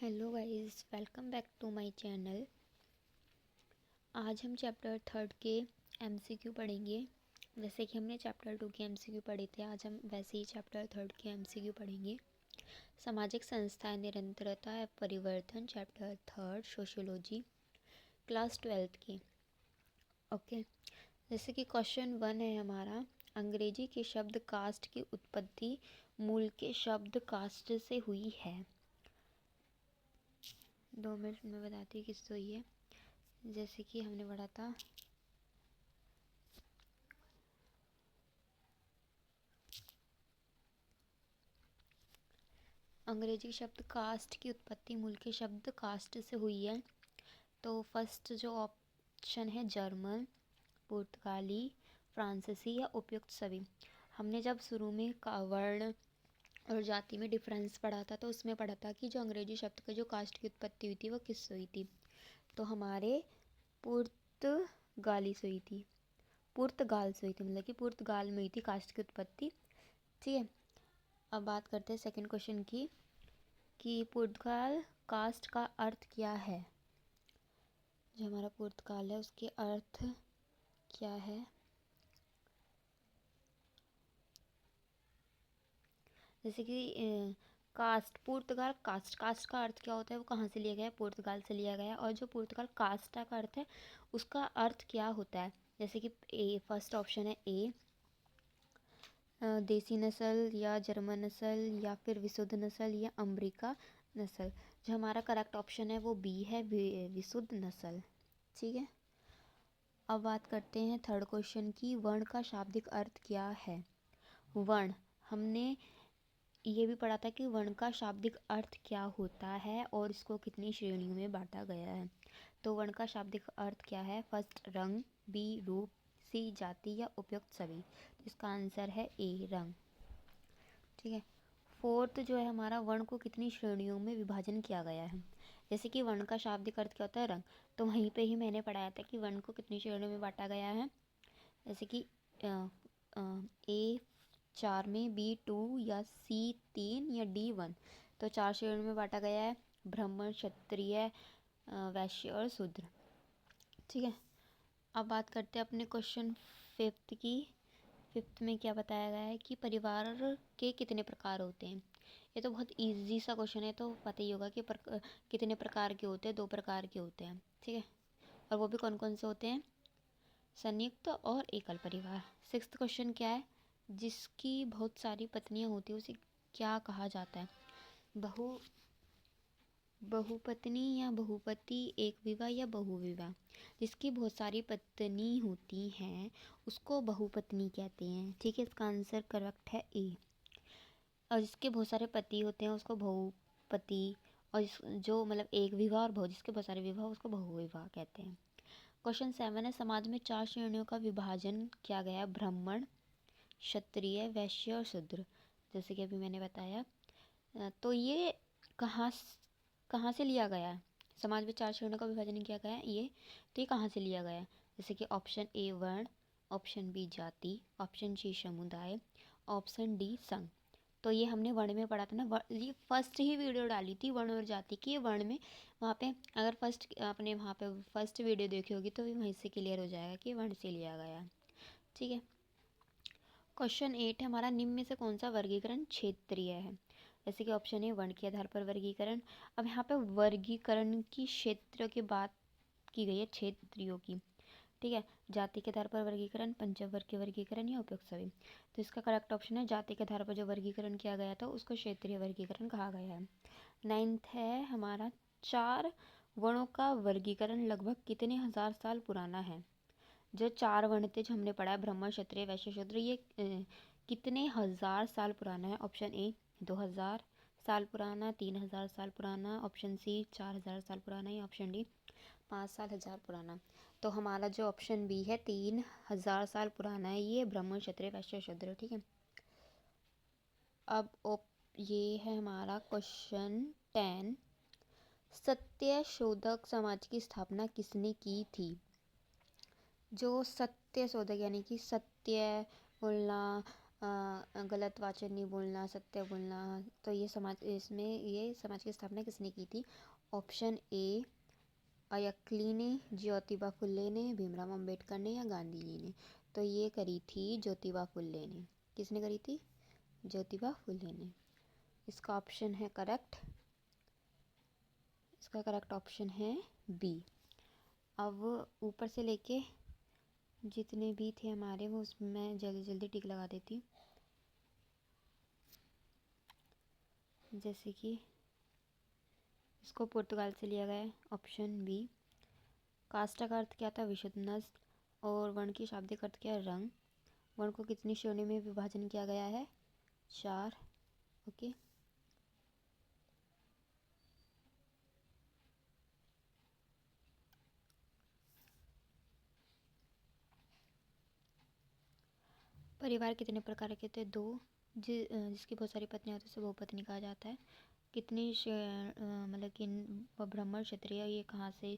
Hello guys, welcome back to my channel. आज हम chapter 3 के एमसीक्यू पढ़ेंगे। जैसे कि हमने चैप्टर 2 के एमसीक्यू पढ़े थे, आज हम वैसे ही चैप्टर 3 के एमसीक्यू पढ़ेंगे। सामाजिक संस्थाएं, निरंतरता या परिवर्तन, चैप्टर 3 सोशियोलॉजी, क्लास 12 की। ओके, जैसे कि क्वेश्चन 1 है हमारा, अंग्रेजी के शब्द कास्ट की उत्पत्ति मूल के शब्द कास्ट से हुई है। 2 मिनट में बताती हूँ किससे हुई है। जैसे कि हमने पढ़ा था अंग्रेजी शब्द कास्ट की उत्पत्ति मूल के शब्द कास्ट से हुई है। तो फर्स्ट जो ऑप्शन है जर्मन, पुर्तगाली, फ्रांसीसी या उपयुक्त सभी। हमने जब शुरू में वर्ण और जाति में डिफरेंस पढ़ा था तो उसमें पढ़ा था कि जो अंग्रेजी शब्द का जो कास्ट की उत्पत्ति हुई थी वो किससे हुई थी। तो हमारे पुर्तगाली से हुई थी, पुर्तगाल से हुई थी, मतलब कि पुर्तगाल में हुई थी कास्ट की उत्पत्ति। ठीक है, अब बात करते हैं सेकंड क्वेश्चन की कि पुर्तगाल कास्ट का अर्थ क्या है। जो हमारा पुर्तगाल है उसके अर्थ क्या है। जैसे कि कास्ट, पुर्तगाल कास्ट, कास्ट का अर्थ क्या होता है, वो कहाँ से लिया गया है, पुर्तगाल से लिया गया है। और जो पुर्तगाल कास्ट का अर्थ है उसका अर्थ क्या होता है। जैसे कि ए, फर्स्ट ऑप्शन है ए, देसी नस्ल या जर्मन नस्ल या फिर विशुद्ध नस्ल या अमेरिका नस्ल। जो हमारा करेक्ट ऑप्शन है वो बी है, विशुद्ध नस्ल। ठीक है, अब बात करते हैं थर्ड क्वेश्चन की, वर्ण का शाब्दिक अर्थ क्या है। वर्ण, हमने ये भी पढ़ा था कि वर्ण का शाब्दिक अर्थ क्या होता है और इसको कितनी श्रेणियों में बांटा गया है। तो वर्ण का शाब्दिक अर्थ क्या है, फर्स्ट रंग, बी रूप, सी जाति या उपयुक्त सभी। इसका आंसर है ए, रंग। ठीक है, फोर्थ जो है हमारा, वर्ण को कितनी श्रेणियों में विभाजन किया गया है। जैसे कि वर्ण का शाब्दिक अर्थ क्या होता है, रंग, तो वहीं पे ही मैंने पढ़ाया था कि वर्ण को कितनी श्रेणियों में बांटा गया है। जैसे कि ए 4 में, बी 2 या सी 3 या डी 1। तो 4 श्रेणियों में बांटा गया है, ब्राह्मण, क्षत्रिय, वैश्य और शूद्र। ठीक है, अब बात करते हैं अपने क्वेश्चन फिफ्थ की। फिफ्थ में क्या बताया गया है कि परिवार के कितने प्रकार होते हैं। ये तो बहुत इजी सा क्वेश्चन है, तो पता ही होगा कि कितने प्रकार के होते हैं, 2 प्रकार के होते हैं। ठीक है, और वो भी कौन कौन से होते हैं, संयुक्त और एकल परिवार। सिक्स्थ क्वेश्चन क्या है, जिसकी बहुत सारी पत्नियां होती है उसे क्या कहा जाता है। बहुपत्नी या बहुपति, एक विवाह या बहुविवाह। जिसकी बहुत सारी पत्नी होती हैं उसको बहुपत्नी कहते हैं। ठीक है, इसका आंसर करेक्ट है ए। और जिसके बहुत सारे पति होते हैं उसको बहुपति, और जो मतलब एक विवाह और जिसके बहुत सारे विवाह उसको बहुविवाह कहते हैं। क्वेश्चन 7 है, समाज में 4 श्रेणियों का विभाजन किया गया, ब्राह्मण, क्षत्रिय, वैश्य और शूद्र। जैसे कि अभी मैंने बताया, तो ये कहाँ कहाँ से लिया गया है। समाज में 4 श्रेणियों का विभाजन किया गया है ये, तो ये कहाँ से लिया गया है। जैसे कि ऑप्शन ए वर्ण, ऑप्शन बी जाति, ऑप्शन सी समुदाय, ऑप्शन डी संघ। तो ये हमने वर्ण में पढ़ा था ना, ये फर्स्ट ही वीडियो डाली थी वर्ण और जाति की, वर्ण में। वहाँ पे अगर फर्स्ट आपने वहाँ पे फर्स्ट वीडियो देखी होगी तो वहीं से क्लियर हो जाएगा कि वर्ण से लिया गया है। ठीक है, क्वेश्चन 8 है हमारा, निम्न में से कौन सा वर्गीकरण क्षेत्रीय है। जैसे कि ऑप्शन ए वर्ण के आधार पर वर्गीकरण। अब यहाँ पे वर्गीकरण की क्षेत्र की बात की गई है, क्षेत्रियों की। ठीक है, जाति के आधार पर वर्गीकरण, पंचवर्ग के वर्गीकरण या उपयुक्त सभी। तो इसका करेक्ट ऑप्शन है जाति के आधार पर जो वर्गीकरण किया गया था उसको क्षेत्रीय वर्गीकरण कहा गया है। 9th है हमारा, 4 वर्णों का वर्गीकरण लगभग कितने हजार साल पुराना है। जो 4 वर्ण थे जो हमने पढ़ा है, ब्राह्मण, क्षत्रिय, वैश्य, शूद्र, ये कितने हजार साल पुराना है। ऑप्शन ए 2000 साल पुराना, 3000 साल पुराना, ऑप्शन सी 4000 साल पुराना या ऑप्शन डी 5000 पुराना। तो हमारा जो ऑप्शन बी है 3000 साल पुराना है, ये ब्राह्मण, क्षत्रिय, वैश्य, शूद्र। ठीक है, अब ये है हमारा क्वेश्चन 10, सत्य शोधक समाज की स्थापना किसने की थी। जो सत्य शोधक यानी कि सत्य बोलना, गलत वाचन नहीं बोलना, सत्य बोलना। तो ये समाज की स्थापना किसने की थी? ऑप्शन ए अयक्ली ने, ज्योतिबा फुले ने, भीमराव अंबेडकर ने या गांधी जी ने। तो ये करी थी ज्योतिबा फुले ने। किसने करी थी? ज्योतिबा फुले ने। इसका ऑप्शन है करेक्ट, इसका करेक्ट ऑप्शन है बी। अब ऊपर से लेके जितने भी थे हमारे वो उसमें जल्दी जल्दी टिक लगा देती हूँ। जैसे कि इसको पुर्तगाल से लिया गया है, ऑप्शन बी। काष्ठा का अर्थ क्या था? विशुद्ध नस्ल। और वर्ण की शाब्दिक अर्थ क्या है? रंग। वर्ण को कितनी श्रेणी में विभाजन किया गया है? 4। ओके। परिवार कितने प्रकार के थे? 2। जिसकी बहुत सारी पत्नियां होती है उसे बहुपत्नी कहा जाता है। कितनी मतलब कि ब्राह्मण क्षत्रिय ये कहाँ से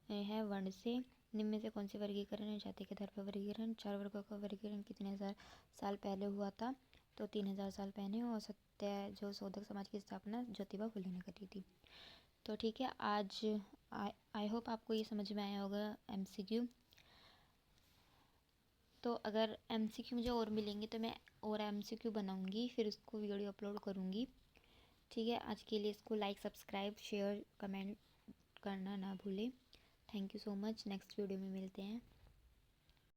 है? वर्ण से। निम्न में से कौन सी वर्गीकरण है? जाति के आधार पर वर्गीकरण। 4 वर्गों का वर्गीकरण कितने हजार साल पहले हुआ था? तो 3000 साल पहले। और सत्य जो शोधक समाज की स्थापना ज्योतिबा फुले ने करी थी। तो ठीक है, आज आई होप आपको ये समझ में आया होगा MCQ। तो अगर MCQ मुझे और मिलेंगे तो मैं और MCQ बनाऊंगी, फिर उसको वीडियो अपलोड करूंगी। ठीक है, आज के लिए इसको लाइक, सब्सक्राइब, शेयर, कमेंट करना ना भूलें। Thank you so much. Next video में मिलते हैं।